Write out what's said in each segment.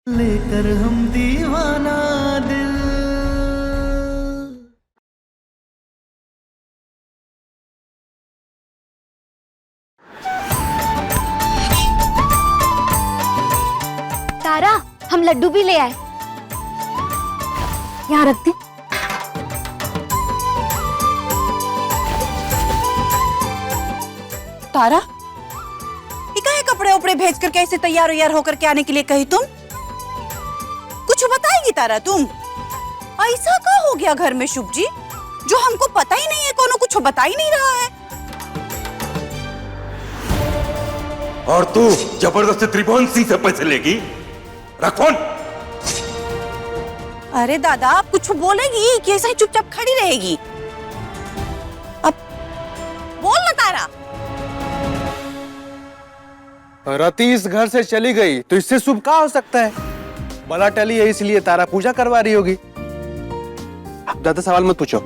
लेकर हम दीवाना दिल। तारा, हम लड्डू भी ले आए। यहाँ रख दे। तारा, इकाए कपड़े उपड़े भेज कर कैसे तैयार व्यार होकर के आने के लिए कही तुम? कुछ बताएगी तारा तुम? ऐसा क्या हो गया घर में शुभ जी, जो हमको पता ही नहीं है, कोनो कुछ बता ही नहीं रहा है। और तू जबरदस्ती त्रिभुवन सिंह से पैसे लेगी? रख फोन। अरे दादा, आप कुछ बोलेगी कि ऐसा ही चुपचाप खड़ी रहेगी? अब बोल ना तारा। रति इस घर से चली गई तो इससे शुभ क्या हो सकता है? बला टली है इसलिए तारा पूजा करवा रही होगी। ज्यादा सवाल मत पूछो,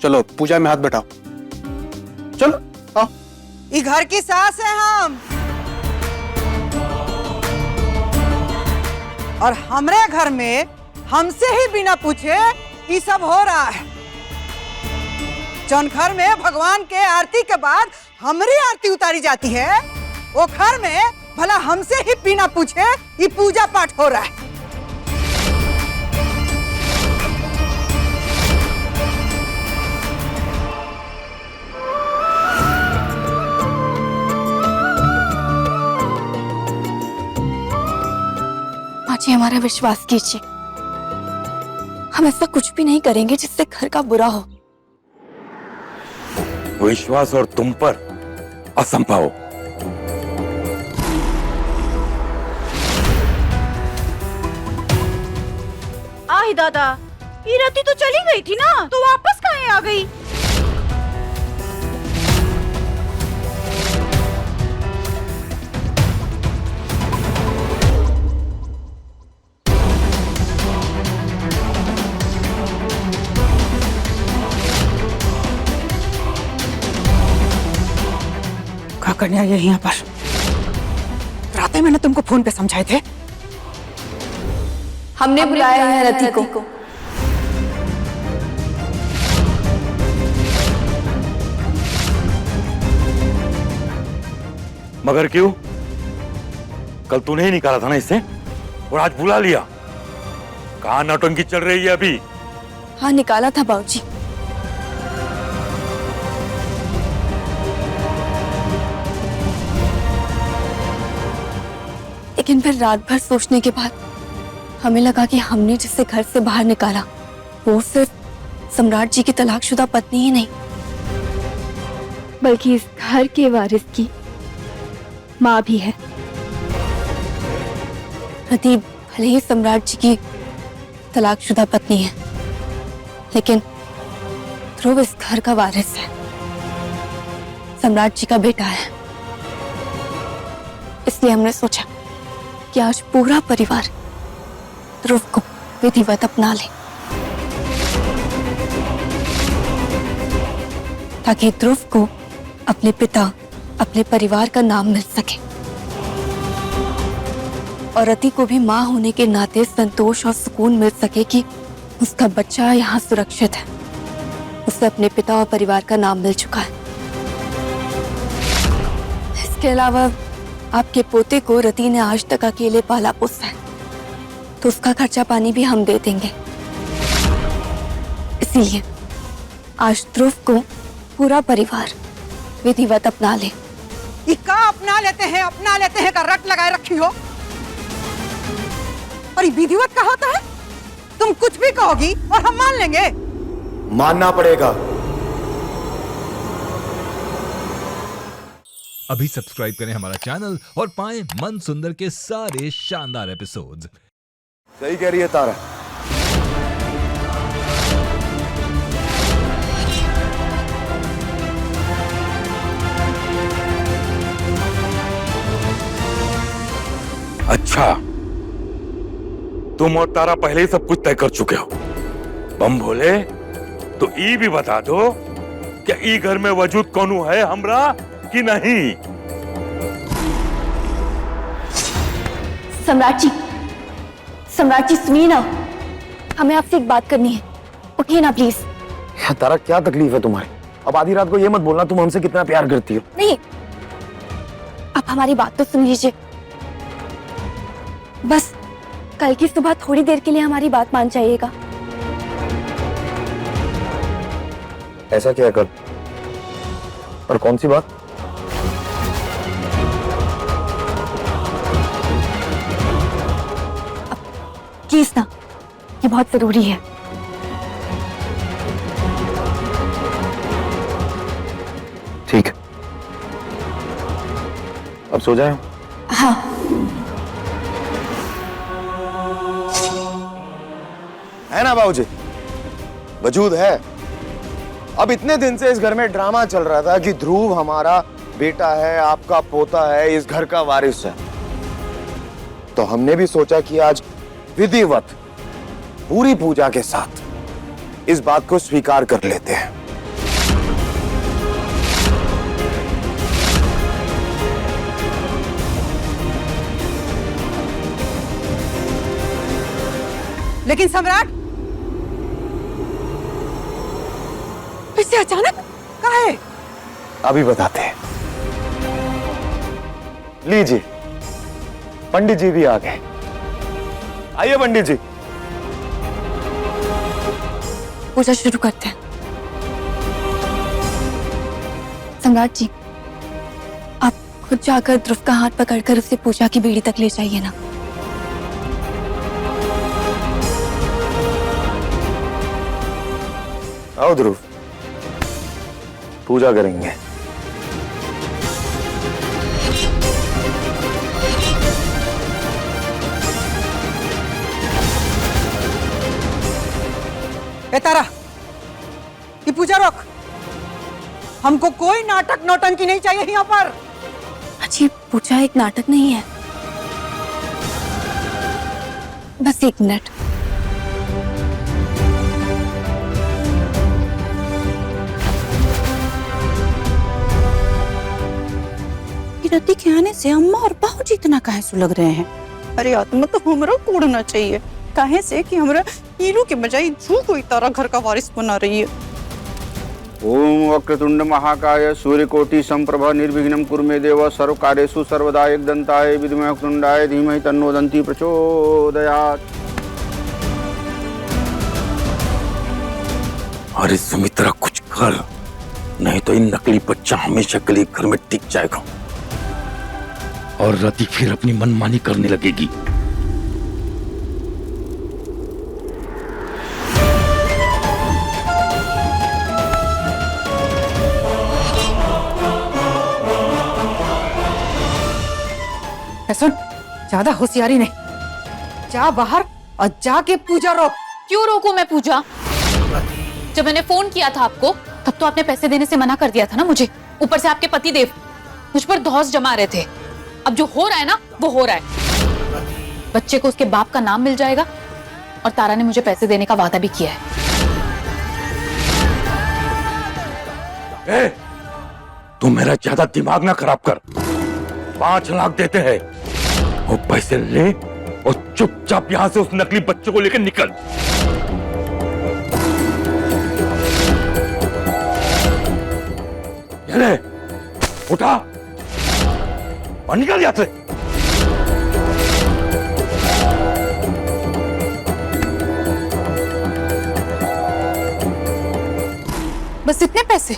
चलो पूजा में हाथ बैठाओ। चलो आओ। ये घर की सास है हम, और हमरे घर में हमसे ही बिना पूछे ये सब हो रहा है। जौन घर में भगवान के आरती के बाद हमारी आरती उतारी जाती है, वो घर में भला हमसे ही बिना पूछे ये पूजा पाठ हो रहा है। जी हमारा विश्वास कीजिए, हम ऐसा कुछ भी नहीं करेंगे जिससे घर का बुरा हो। विश्वास और तुम पर असंभव। आई दादा, ये रति तो चली गई थी ना, तो वापस कहाँ आ गई? क्या करने आई है यहाँ पर? रात में मैंने तुमको फोन पे समझाए थे। हमने बुलाया है रति को। मगर क्यों? कल तूने ही निकाला था ना इससे, और आज बुला लिया। कहाँ नौटंकी चल रही है अभी? हाँ निकाला था बाबूजी, लेकिन फिर रात भर सोचने के बाद हमें लगा कि हमने जिसे घर से बाहर निकाला वो सिर्फ सम्राट जी की तलाकशुदा पत्नी ही नहीं, बल्कि इस घर के वारिस की माँ भी है। रति भले ही सम्राट जी की तलाकशुदा पत्नी है, लेकिन ध्रुव इस घर का वारिस है, सम्राट जी का बेटा है। इसलिए हमने सोचा कि आज पूरा परिवार ध्रुव को विधिवत अपना ले, ताकि ध्रुव को अपने पिता, अपने परिवार का नाम मिल सके, और रति को भी माँ होने के नाते संतोष और सुकून मिल सके कि उसका बच्चा यहाँ सुरक्षित है, उसे अपने पिता और परिवार का नाम मिल चुका है। इसके अलावा आपके पोते को रति ने आज तक अकेले पाला पोसा है, तो उसका खर्चा पानी भी हम दे देंगे। इसीलिए आज ध्रुव को पूरा परिवार विधिवत अपना ले। इक्का अपना लेते हैं का रट लगाए रखी हो। और ये विधिवत का होता है? तुम कुछ भी कहोगी और हम मान लेंगे? मानना पड़ेगा। अभी सब्सक्राइब करें हमारा चैनल और पाएं मन सुंदर के सारे शानदार एपिसोड्स। सही कह रही है तारा। अच्छा, तुम और तारा पहले ही सब कुछ तय कर चुके हो। बम भोले, तो ई भी बता दो कि ई घर में वजूद कौन है, हमरा कि नहीं? सम्राट जी, सम्राट जी सुनिए ना, हमें आपसे एक बात करनी है, उठिए ना प्लीज। तारा क्या तकलीफ है तुम्हारी? अब आधी रात को ये मत बोलना तुम हमसे कितना प्यार करती हो। नहीं, आप हमारी बात तो सुन लीजिए। बस कल की सुबह थोड़ी देर के लिए हमारी बात मान जाइएगा। ऐसा क्या है कल? और कौन सी बात? प्लीज ना, ये बहुत जरूरी है। ठीक है, अब सो जाए। हाँ। है ना बाबूजी? वजूद है। अब इतने दिन से इस घर में ड्रामा चल रहा था कि ध्रुव हमारा बेटा है, आपका पोता है, इस घर का वारिस है। तो हमने भी सोचा कि आज विधिवत पूरी पूजा के साथ इस बात को स्वीकार कर लेते हैं। लेकिन सम्राट, इससे अचानक काहे? अभी बताते हैं। लीजिए, पंडित जी भी आ गए। आइए पंडित जी। पूजा शुरू करते हैं। सम्राट जी, आप खुद जाकर ध्रुव का हाथ पकड़कर उसे पूजा की बेड़ी तक ले जाइए ना। आओ ध्रुव, पूजा करेंगे। ए तारा, ये पूजा रोक। हमको कोई नाटक नौटंकी नहीं चाहिए यहाँ पर। अच्छी, पूजा एक नाटक नहीं है। बस एक मिनट। रति के आने से अम्मा और बाबूजी इतना काहे सुलग रहे हैं? अरे आत्मा तो हमरा कोड़ना चाहिए, काहे से कि हमरा हीरो के बजाय ध्रुव को तारा घर का वारिस बना रही है। ओम वक्रतुंड महाकाय सूर्यकोटि संप्रभा निर्विघ्नं कुरु मे देव सर्वकार्येषु सर्वदा एकदंताय विद्महे वक्रतुंडाय धीमहि तन्नो दन्ति प्रचोदयात्। अरे सुमित्रा, कुछ कर, नहीं तो इन नकली बच्चा हमेशा के लिए घर में टिक जाएगा और रति फिर अपनी मनमानी करने लगेगी। सुन, ज्यादा होशियारी नहीं, जा बाहर और जाके पूजा रोक। क्यों रोकूं मैं पूजा? जब मैंने फोन किया था आपको, तब तो आपने पैसे देने से मना कर दिया था ना मुझे। ऊपर से आपके पति देव मुझ पर धौंस जमा रहे थे। अब जो हो रहा है ना, वो हो रहा है। बच्चे को उसके बाप का नाम मिल जाएगा और तारा ने मुझे पैसे देने का वादा भी किया है। तू मेरा ज्यादा दिमाग ना खराब कर। 5 लाख देते हैं, वो पैसे ले और चुपचाप यहां से उस नकली बच्चे को लेकर निकल। ये ले, उठा और निकल यहाँ से। बस इतने पैसे?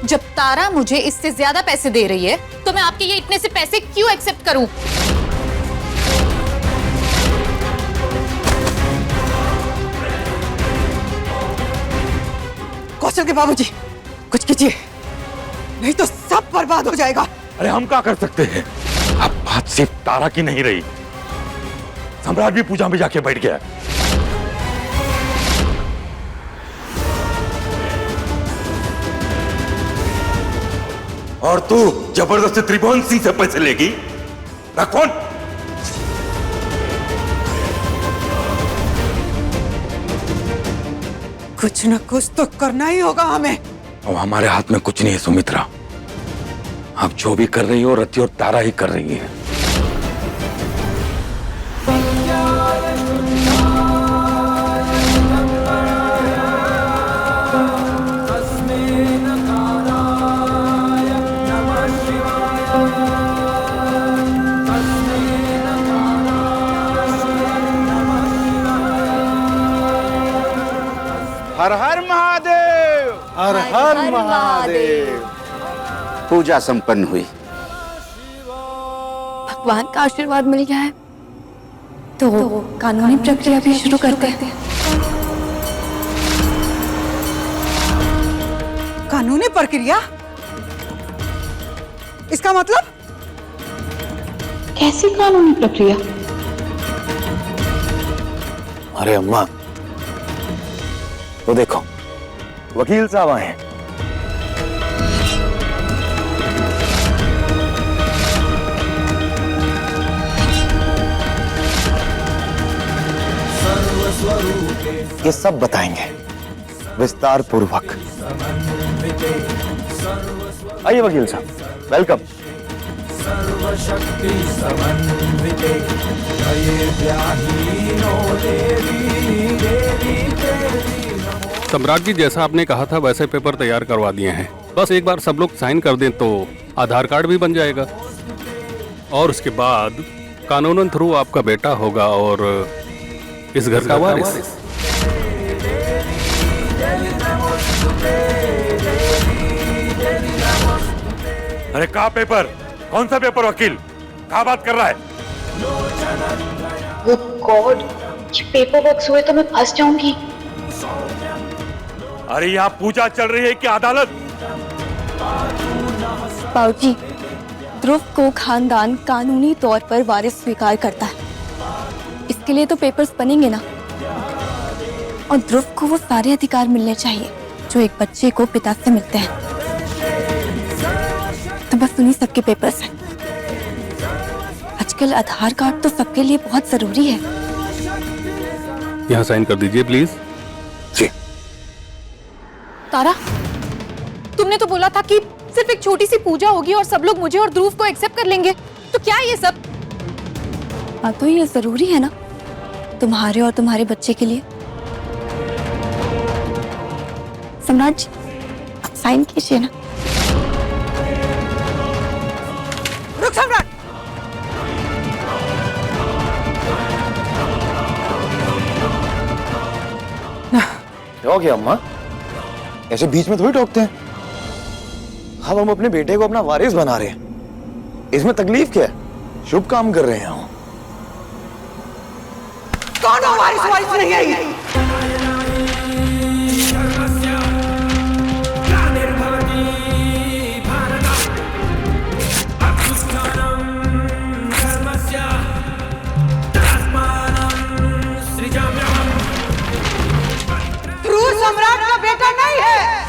जब तारा मुझे इससे ज्यादा पैसे दे रही है, तो मैं आपके ये इतने से पैसे क्यों एक्सेप्ट करूं? कौशल के बाबूजी, कुछ कीजिए, नहीं तो सब बर्बाद हो जाएगा। अरे हम क्या कर सकते हैं? अब बात सिर्फ तारा की नहीं रही, सम्राट भी पूजा में जाके बैठ गया। और तू जबरदस्ती त्रिभुवन सिंह से पैसे लेगी? रखोन, कुछ न कुछ तो करना ही होगा हमें। अब हमारे हाथ में कुछ नहीं है सुमित्रा। अब जो भी कर रही हो रति और तारा ही कर रही है। हर हर महादेव। पूजा संपन्न हुई। भगवान का आशीर्वाद मिल गया है तो कानूनी प्रक्रिया भी शुरू करते हैं। कानूनी प्रक्रिया? इसका मतलब? कैसी कानूनी प्रक्रिया? अरे अम्मा, तो देखो वकील साहब आए हैं। ये सब बताएंगे विस्तार पूर्वक। आइए वकील साहब, वेलकम। सम्राट जी, जैसा आपने कहा था वैसे पेपर तैयार करवा दिए हैं। बस एक बार सब लोग साइन कर दें तो आधार कार्ड भी बन जाएगा और उसके बाद कानूनन थ्रू आपका बेटा होगा और इस घर का वारिस। अरे कहाँ पेपर? कौन सा पेपर वकील? कहाँ बात कर रहा है? वो गॉड, पेपर वर्क हुए तो मैं फंस जाऊंगी। अरे यहाँ पूजा चल रही है कि अदालत? बाबूजी, ध्रुव को खानदान कानूनी तौर पर वारिस स्वीकार करता है। इसके लिए तो पेपर्स बनेंगे ना, और ध्रुव को वो सारे अधिकार मिलने चाहिए जो एक बच्चे को पिता से मिलते हैं। तो बस उन्हीं सबके पेपर्स हैं। आजकल आधार कार्ड तो सबके लिए बहुत जरूरी है। यहाँ साइन कर दीजिए प्लीज। जी। तारा, तुमने तो बोला था कि सिर्फ एक छोटी सी पूजा होगी और सब लोग मुझे और ध्रुव को एक्सेप्ट कर लेंगे। तो क्या ये सब? हाँ, तो ये जरूरी है ना तुम्हारे और तुम्हारे बच्चे के लिए। सम्राट जी, आप साइन कीजिए ना। रुक सम्राट, क्या हो गया अम्मा? ऐसे बीच में थोड़ी टोकते हैं। अब हम अपने बेटे को अपना वारिस बना रहे हैं, इसमें तकलीफ क्या है? शुभ काम कर रहे हैं हम। कौन हो वारिस? वारिस नहीं है। ध्रुव सम्राट का बेटा नहीं है।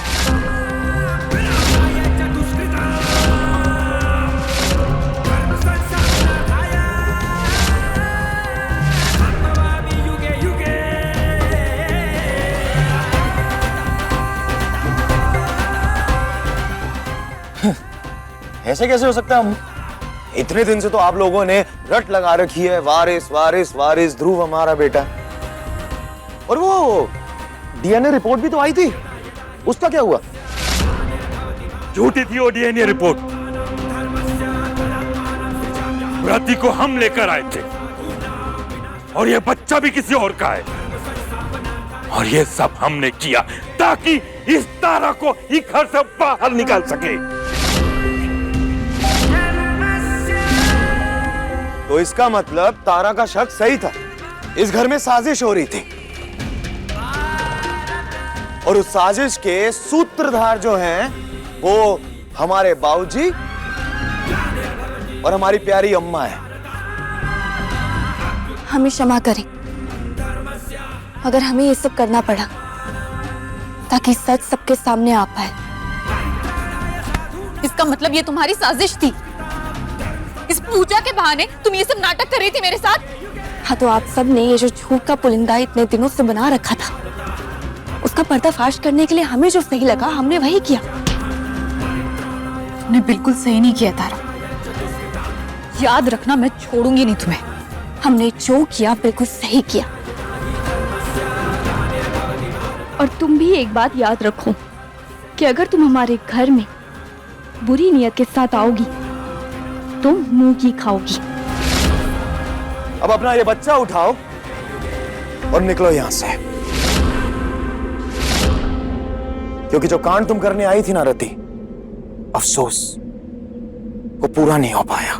ऐसे कैसे हो सकता है? इतने दिन से तो आप लोगों ने रट लगा रखी है, वारिस वारिस वारिस, ध्रुव हमारा बेटा। और वो डीएनए रिपोर्ट भी तो आई थी, उसका क्या हुआ? झूठी थी वो डीएनए रिपोर्ट। व्रती को हम लेकर आए थे और ये बच्चा भी किसी और का है, और ये सब हमने किया ताकि इस तारा को इस घर से बाहर निकाल सके। तो इसका मतलब तारा का शक सही था, इस घर में साजिश हो रही थी, और उस साजिश के सूत्रधार जो हैं वो हमारे बाबूजी और हमारी प्यारी अम्मा है। हमें क्षमा करें अगर हमें ये सब करना पड़ा, ताकि सच सबके सामने आ पाए। इसका मतलब ये तुम्हारी साजिश थी? इस पूजा के बहाने तुम ये सब नाटक कर रही थी मेरे साथ? हाँ, तो आप सब ने ये जो झूठ का पुलिंदा इतने दिनों से बना रखा था, उसका पर्दाफाश करने के लिए हमें जो सही लगा हमने वही किया। तुमने बिल्कुल सही नहीं किया तारा, याद रखना, मैं छोड़ूंगी नहीं तुम्हें। हमने जो किया बिल्कुल सही किया। और तुम भी एक बात याद रखो कि अगर तुम हमारे घर में बुरी नियत के साथ आओगी तो मुंह की खाओगी। अब अपना ये बच्चा उठाओ और निकलो यहां से। क्योंकि जो कांड तुम करने आई थी ना रति, अफसोस वो पूरा नहीं हो पाया।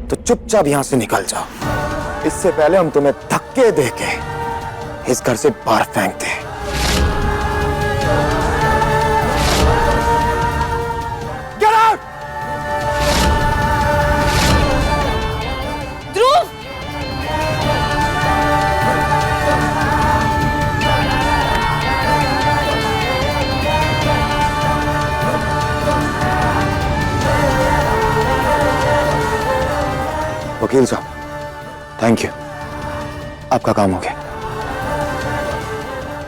तो चुपचाप यहां से निकल जाओ, इससे पहले हम तुम्हें धक्के देके इस घर से बाहर फेंक दें। Get out! ध्रुव! वकील साहब, थैंक यू, आपका काम हो गया।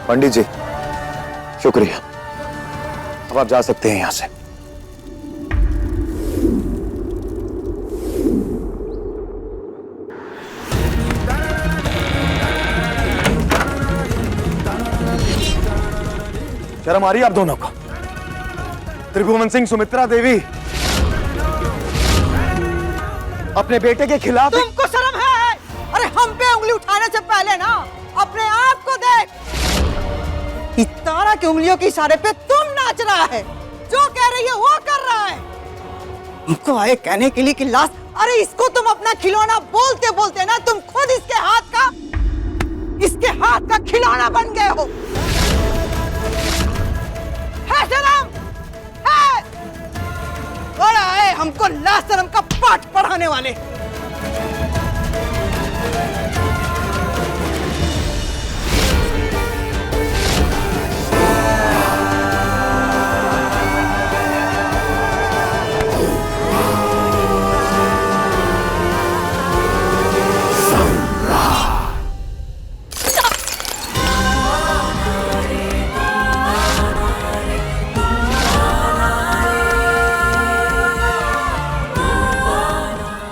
पंडित जी, शुक्रिया, अब आप जा सकते हैं यहां से। शर्म आ रही है आप दोनों को? त्रिभुवन सिंह, सुमित्रा देवी अपने बेटे के खिलाफ। तुमको शर्म है? अरे हम पे उंगली उठाने से पहले ना अपने आप को देख। इस तारा की उंगलियों के इशारे पे तुम नाच रहा है, जो कह रही है वो कर रहा है। तुमको आए कहने के लिए कि लाश, अरे इसको तुम अपना खिलौना बोलते बोलते ना तुम खुद इसके हाथ का खिलौना बन गए हो। है शर्म? है? बड़ा है हमको ला शर्म का पाठ पढ़ाने वाले।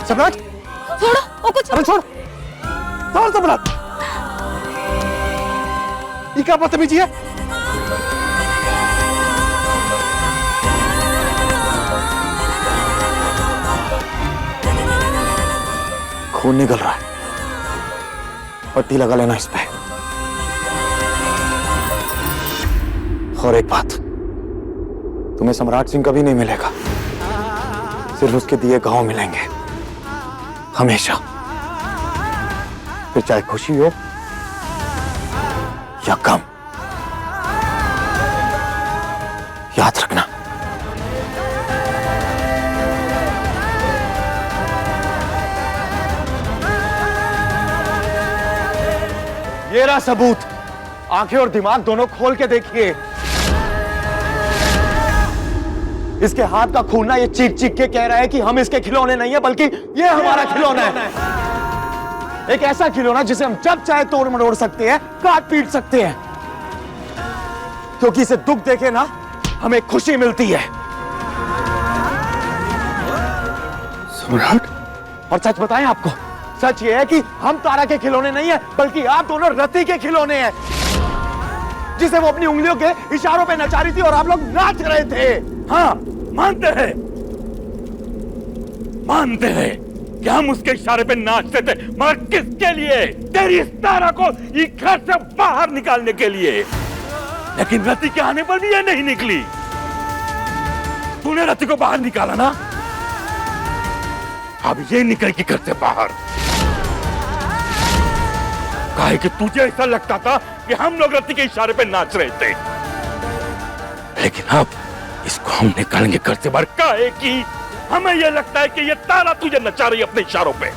सम्राट, छोड़ो, वो कुछ अरे छोड़, छोड़ सम्राट, ये क्या बदतमीजी है? खून निकल रहा है, पट्टी लगा लेना इस पे। और एक बात, तुम्हें सम्राट सिंह कभी नहीं मिलेगा, सिर्फ उसके दिए गांव मिलेंगे, हमेशा। फिर चाहे खुशी हो या गम, याद रखना। ये रहा सबूत, आंखें और दिमाग दोनों खोल के देखिए। इसके हाथ का खून ना ये चीख चीख के कह रहा है कि हम इसके खिलौने नहीं है, बल्कि ये हमारा खिलौना है। एक ऐसा खिलौना जिसे हम जब चाहे तोड़ मरोड़ सकते हैं, काट पीट सकते हैं, क्योंकि इसे दुख देखे ना हमें खुशी मिलती है। सम्राट, और सच बताएं आपको, सच ये है कि हम तारा के खिलौने नहीं है, बल्कि आप दोनों रति के खिलौने हैं, जिसे वो अपनी उंगलियों के इशारों पे नचा रही थी और आप लोग नाच रहे थे। हाँ, मानते हैं कि हम उसके इशारे पे नाचते थे, मगर किसके लिए? तेरी इस तारा को इस घर से बाहर निकालने के लिए। लेकिन रति के आने पर भी ये नहीं निकली। तूने रति को बाहर निकाला ना, अब ये निकलेगी घर से बाहर। काहे कि तुझे ऐसा लगता था कि हम लोग रति के इशारे पे नाच रहे थे, लेकिन अब इसको हम निकालेंगे घर से बाहर। काहे कि हमें यह लगता है कि ये तारा तुझे नचा रही है अपने इशारों पे।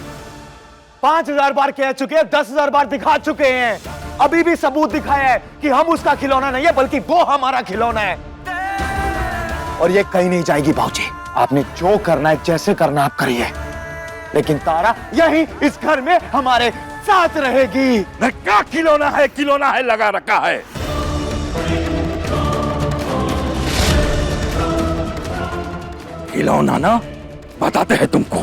5000 बार कह चुके हैं, 10,000 बार दिखा चुके हैं, अभी भी सबूत दिखाया है कि हम उसका खिलौना नहीं है, बल्कि वो हमारा खिलौना है। और ये कहीं नहीं जाएगी बाबूजी, आपने जो करना है, जैसे करना आप करिए, लेकिन तारा यही इस घर में हमारे साथ रहेगी। क्या खिलौना है लगा रखा है। खिलौना ना, बताते हैं तुमको।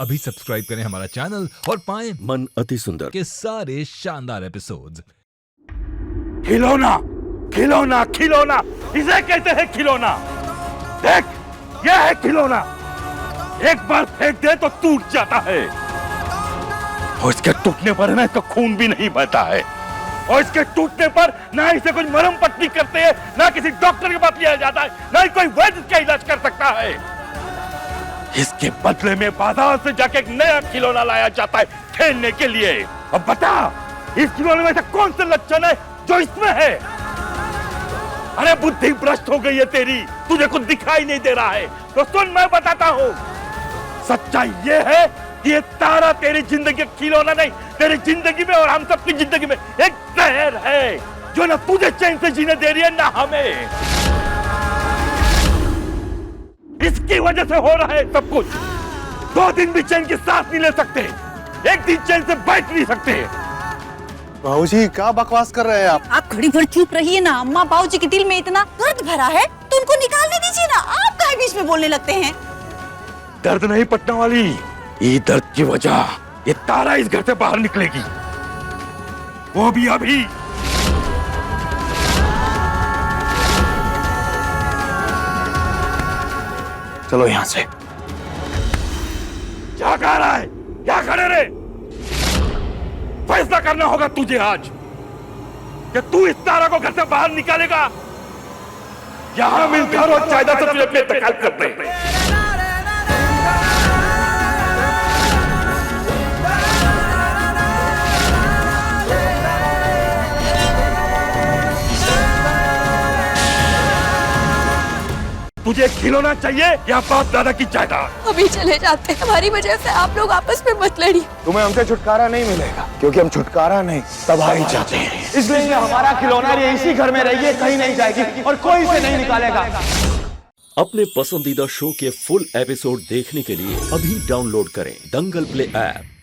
अभी सब्सक्राइब करें हमारा चैनल और पाएं मन अति सुंदर के सारे शानदार एपिसोड्स। खिलौना खिलौना खिलौना, इसे कहते हैं खिलौना। देख, यह है खिलौना, एक बार फेंक दे तो टूट जाता है, और इसके टूटने पर ना इसका खून भी नहीं बहता है, और इसके टूटने पर ना इसे कोई मरहम पट्टी करते हैं, ना किसी डॉक्टर के पास लिया जाता है, ना ही कोई वैद्य इसका इलाज कर सकता है। इसके बदले में बाजार से जाके एक नया खिलौना लाया जाता है खेलने के लिए। अब बता, इस खिलौने में से कौन से लक्षण है जो इसमें है? अरे बुद्धि भ्रष्ट हो गई है तेरी, तुझे कुछ दिखाई नहीं दे रहा है। तो सुन, मैं बताता हूँ, सच्चाई ये है कि ये तारा तेरी जिंदगी का खिलौना नहीं, तेरी जिंदगी में और हम सबकी जिंदगी में एक जहर है, जो ना तुझे चैन से जीने दे रही है ना हमें। इसकी वजह से हो रहा है सब कुछ। 2 दिन भी चैन की सांस नहीं ले सकते, एक दिन चैन से बैठ नहीं सकते। बाबूजी क्या बकवास कर रहे हैं आप घड़ी भर चुप रहिए ना। अम्मा बाबूजी के दिल में इतना दर्द भरा है तो उनको निकालने दीजिए ना, आप काहे बीच में बोलने लगते हैं? दर्द नहीं पटना वाली, ये दर्द की वजह ये तारा इस घर से बाहर निकलेगी, वो भी अभी। चलो यहाँ से। क्या कह रहा है? क्या खड़े रे? फैसला करना होगा तुझे आज कि तू इस तारा को घर से बाहर निकालेगा या हम इस घर और जायदाद से तुझे बेदखल करते हैं। तुझे खिलौना चाहिए या बाप दादा की जायदाद? अभी चले जाते हैं, हमारी वजह से आप लोग आपस में मत लड़िए। तुम्हें हमसे छुटकारा नहीं मिलेगा, क्योंकि हम छुटकारा नहीं तबाही चाहते हैं। इसलिए हमारा खिलौना ये इसी घर में रहिए, कहीं नहीं जाएगी और कोई इसे नहीं निकालेगा। अपने पसंदीदा शो के फुल एपिसोड देखने के लिए अभी डाउनलोड करें दंगल प्ले ऐप।